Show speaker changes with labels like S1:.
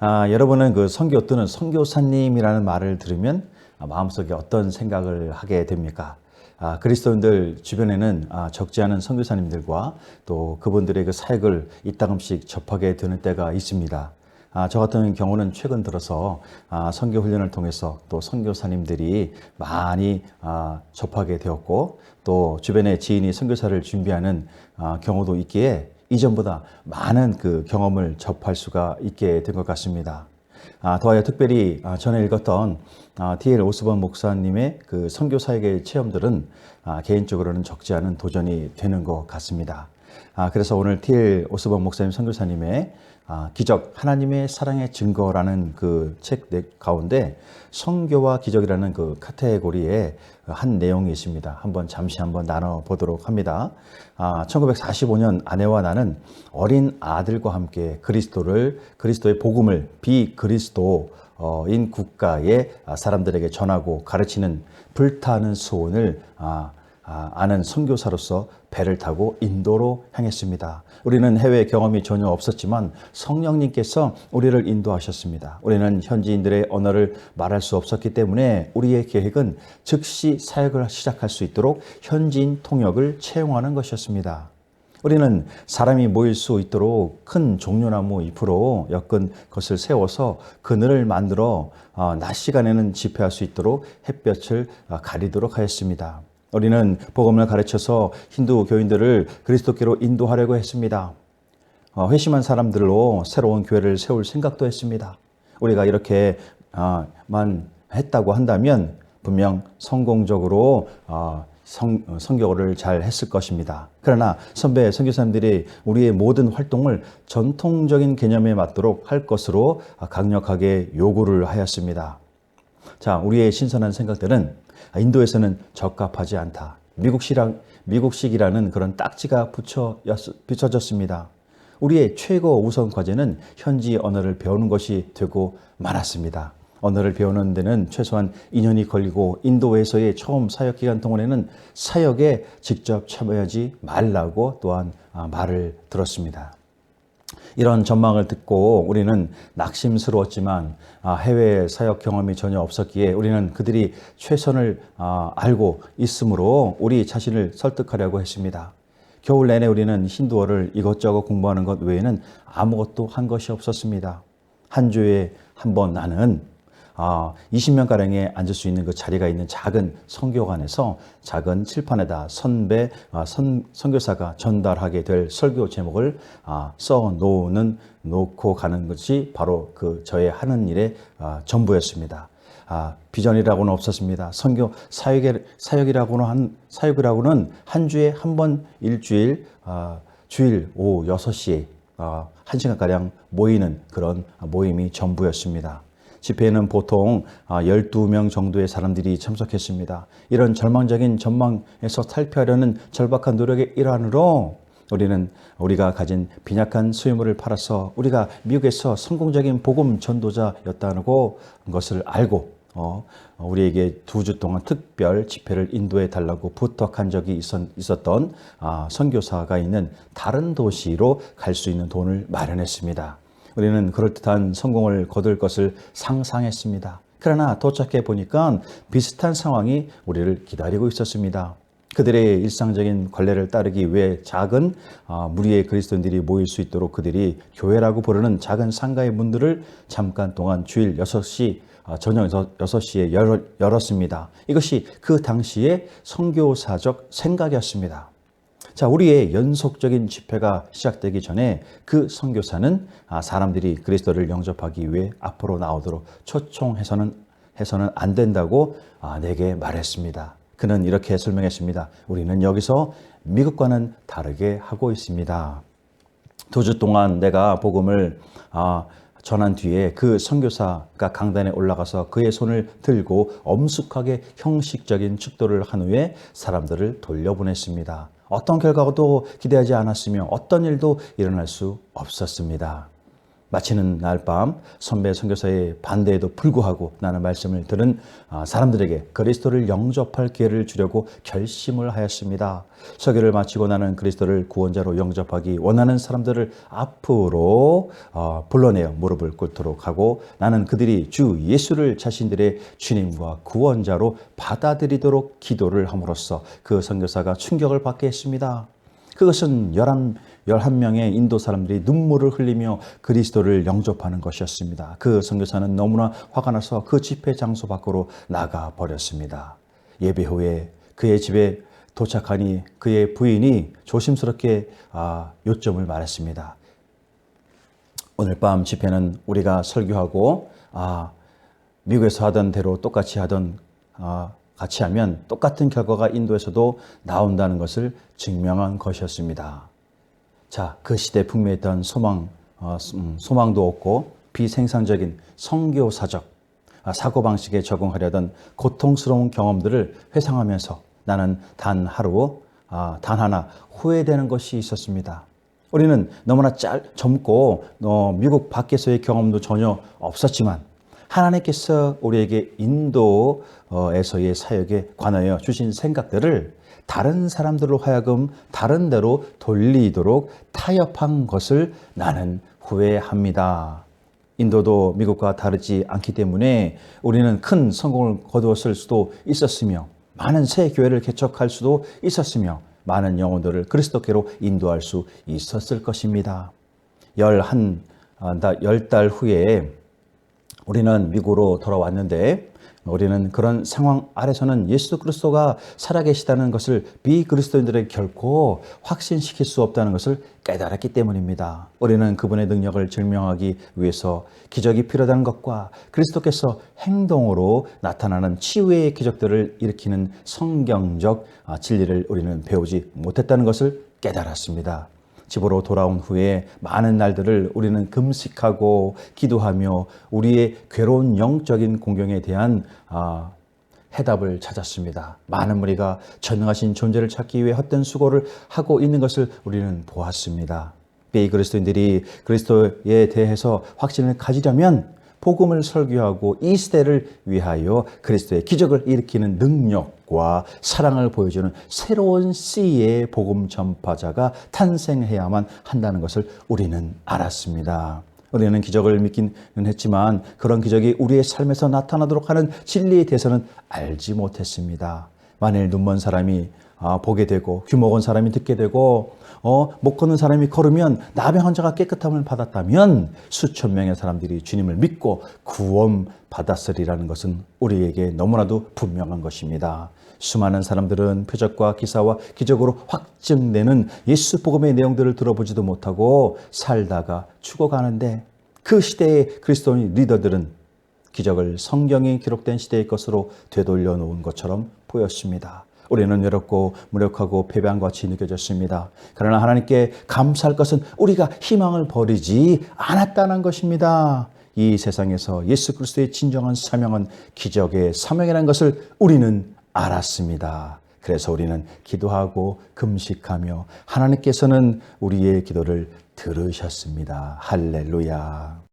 S1: 여러분은 그 선교 또는 선교사님이라는 말을 들으면 마음속에 어떤 생각을 하게 됩니까? 그리스도인들 주변에는 적지 않은 선교사님들과 또 그분들의 그 사역을 이따금씩 접하게 되는 때가 있습니다. 저 같은 경우는 최근 들어서 선교 훈련을 통해서 또 선교사님들이 많이 접하게 되었고, 또 주변에 지인이 선교사를 준비하는 경우도 있기에 이전보다 많은 그 경험을 접할 수가 있게 된 것 같습니다. 더하여 특별히 전에 읽었던 D.L. 오스본 목사님의 그 선교 사역의 체험들은 개인적으로는 적지 않은 도전이 되는 것 같습니다. 그래서 오늘 D.L. 오스본 목사님 선교사님의 기적, 하나님의 사랑의 증거라는 그 책 가운데 선교와 기적이라는 그 카테고리에 한 내용이 있습니다. 잠시 한번 나눠보도록 합니다. 1945년 아내와 나는 어린 아들과 함께 그리스도의 복음을 비그리스도인 국가의 사람들에게 전하고 가르치는 불타는 소원을 아는 선교사로서 배를 타고 인도로 향했습니다. 우리는 해외 경험이 전혀 없었지만 성령님께서 우리를 인도하셨습니다. 우리는 현지인들의 언어를 말할 수 없었기 때문에 우리의 계획은 즉시 사역을 시작할 수 있도록 현지인 통역을 채용하는 것이었습니다. 우리는 사람이 모일 수 있도록 큰 종려나무 잎으로 엮은 것을 세워서 그늘을 만들어 낮 시간에는 집회할 수 있도록 햇볕을 가리도록 하였습니다. 우리는 복음을 가르쳐서 힌두 교인들을 그리스도께로 인도하려고 했습니다. 회심한 사람들로 새로운 교회를 세울 생각도 했습니다. 우리가 이렇게만 했다고 한다면 분명 성공적으로 선교를 잘 했을 것입니다. 그러나 선배 선교사님들이 우리의 모든 활동을 전통적인 개념에 맞도록 할 것으로 강력하게 요구를 하였습니다. 우리의 신선한 생각들은 인도에서는 적합하지 않다. 미국식이라는 그런 딱지가 붙여졌습니다. 우리의 최고 우선 과제는 현지 언어를 배우는 것이 되고 말았습니다. 언어를 배우는 데는 최소한 2년이 걸리고 인도에서의 처음 사역 기간 동안에는 사역에 직접 참여하지 말라고 또한 말을 들었습니다. 이런 전망을 듣고 우리는 낙심스러웠지만 해외 사역 경험이 전혀 없었기에 우리는 그들이 최선을 알고 있으므로 우리 자신을 설득하려고 했습니다. 겨울 내내 우리는 힌두어를 이것저것 공부하는 것 외에는 아무것도 한 것이 없었습니다. 한 주에 한 번 나는 20명가량에 앉을 수 있는 그 자리가 있는 작은 선교관에서 작은 칠판에다 선교사가 전달하게 될 설교 제목을 놓고 가는 것이 바로 저의 하는 일의 전부였습니다. 비전이라고는 없었습니다. 선교 사역이라고는 한 주에 한 번 일주일 주일 오후 6시에 1시간가량 모이는 그런 모임이 전부였습니다. 집회에는 보통 12명 정도의 사람들이 참석했습니다. 이런 절망적인 전망에서 탈피하려는 절박한 노력의 일환으로 우리가 가진 빈약한 수요물을 팔아서 우리가 미국에서 성공적인 복음 전도자였다는 것을 알고 우리에게 2주 동안 특별 집회를 인도해 달라고 부탁한 적이 있었던 선교사가 있는 다른 도시로 갈 수 있는 돈을 마련했습니다. 우리는 그럴듯한 성공을 거둘 것을 상상했습니다. 그러나 도착해 보니까 비슷한 상황이 우리를 기다리고 있었습니다. 그들의 일상적인 관례를 따르기 위해 작은 무리의 그리스도인들이 모일 수 있도록 그들이 교회라고 부르는 작은 상가의 문들을 잠깐 동안 주일 6시 저녁 6시에 열었습니다. 이것이 그 당시의 선교사적 생각이었습니다. 우리의 연속적인 집회가 시작되기 전에 그 선교사는 사람들이 그리스도를 영접하기 위해 앞으로 나오도록 초청해서는 안 된다고 내게 말했습니다. 그는 이렇게 설명했습니다. 우리는 여기서 미국과는 다르게 하고 있습니다. 2주 동안 내가 복음을 전한 뒤에 그 선교사가 강단에 올라가서 그의 손을 들고 엄숙하게 형식적인 축도를 한 후에 사람들을 돌려보냈습니다. 어떤 결과도 기대하지 않았으며 어떤 일도 일어날 수 없었습니다. 마치는 날 밤 선배 선교사의 반대에도 불구하고 나는 말씀을 들은 사람들에게 그리스도를 영접할 기회를 주려고 결심을 하였습니다. 설교를 마치고 나는 그리스도를 구원자로 영접하기 원하는 사람들을 앞으로 불러내어 무릎을 꿇도록 하고 나는 그들이 주 예수를 자신들의 주님과 구원자로 받아들이도록 기도를 함으로써 그 선교사가 충격을 받게 했습니다. 그것은 11명의 인도 사람들이 눈물을 흘리며 그리스도를 영접하는 것이었습니다. 그 선교사는 너무나 화가 나서 그 집회 장소 밖으로 나가 버렸습니다. 예배 후에 그의 집에 도착하니 그의 부인이 조심스럽게 요점을 말했습니다. 오늘 밤 집회는 우리가 설교하고 미국에서 하던 대로 똑같이 같이 하면 똑같은 결과가 인도에서도 나온다는 것을 증명한 것이었습니다. 자, 그 시대에 풍미했던 소망도 없고 비생산적인 선교사적 사고방식에 적응하려던 고통스러운 경험들을 회상하면서 나는 단 하나 후회되는 것이 있었습니다. 우리는 너무나 젊고 미국 밖에서의 경험도 전혀 없었지만 하나님께서 우리에게 인도에서의 사역에 관하여 주신 생각들을 다른 사람들로 하여금 다른 데로 돌리도록 타협한 것을 나는 후회합니다. 인도도 미국과 다르지 않기 때문에 우리는 큰 성공을 거두었을 수도 있었으며 많은 새 교회를 개척할 수도 있었으며 많은 영혼들을 그리스도께로 인도할 수 있었을 것입니다. 10달 후에 우리는 미국으로 돌아왔는데 우리는 그런 상황 아래서는 예수 그리스도가 살아계시다는 것을 비그리스도인들에게 결코 확신시킬 수 없다는 것을 깨달았기 때문입니다. 우리는 그분의 능력을 증명하기 위해서 기적이 필요하다는 것과 그리스도께서 행동으로 나타나는 치유의 기적들을 일으키는 성경적 진리를 우리는 배우지 못했다는 것을 깨달았습니다. 집으로 돌아온 후에 많은 날들을 우리는 금식하고 기도하며 우리의 괴로운 영적인 공경에 대한 해답을 찾았습니다. 많은 무리가 전능하신 존재를 찾기 위해 헛된 수고를 하고 있는 것을 우리는 보았습니다. 비그리스도인들이 그리스도에 대해서 확신을 가지려면 복음을 설교하고 이 시대를 위하여 그리스도의 기적을 일으키는 능력과 사랑을 보여주는 새로운 씨의 복음 전파자가 탄생해야만 한다는 것을 우리는 알았습니다. 우리는 기적을 믿기는 했지만 그런 기적이 우리의 삶에서 나타나도록 하는 진리에 대해서는 알지 못했습니다. 만일 눈먼 사람이 보게 되고 귀 먹은 사람이 듣게 되고 못 걷는 사람이 걸으면 나병 환자가 깨끗함을 받았다면 수천 명의 사람들이 주님을 믿고 구원 받았으리라는 것은 우리에게 너무나도 분명한 것입니다. 수많은 사람들은 표적과 기사와 기적으로 확증되는 예수 복음의 내용들을 들어보지도 못하고 살다가 죽어가는데 그 시대의 그리스도인 리더들은 기적을 성경에 기록된 시대의 것으로 되돌려 놓은 것처럼 보였습니다. 우리는 외롭고 무력하고 패배한 것 같이 느껴졌습니다. 그러나 하나님께 감사할 것은 우리가 희망을 버리지 않았다는 것입니다. 이 세상에서 예수 그리스도의 진정한 사명은 기적의 사명이라는 것을 우리는 알았습니다. 그래서 우리는 기도하고 금식하며 하나님께서는 우리의 기도를 들으셨습니다. 할렐루야.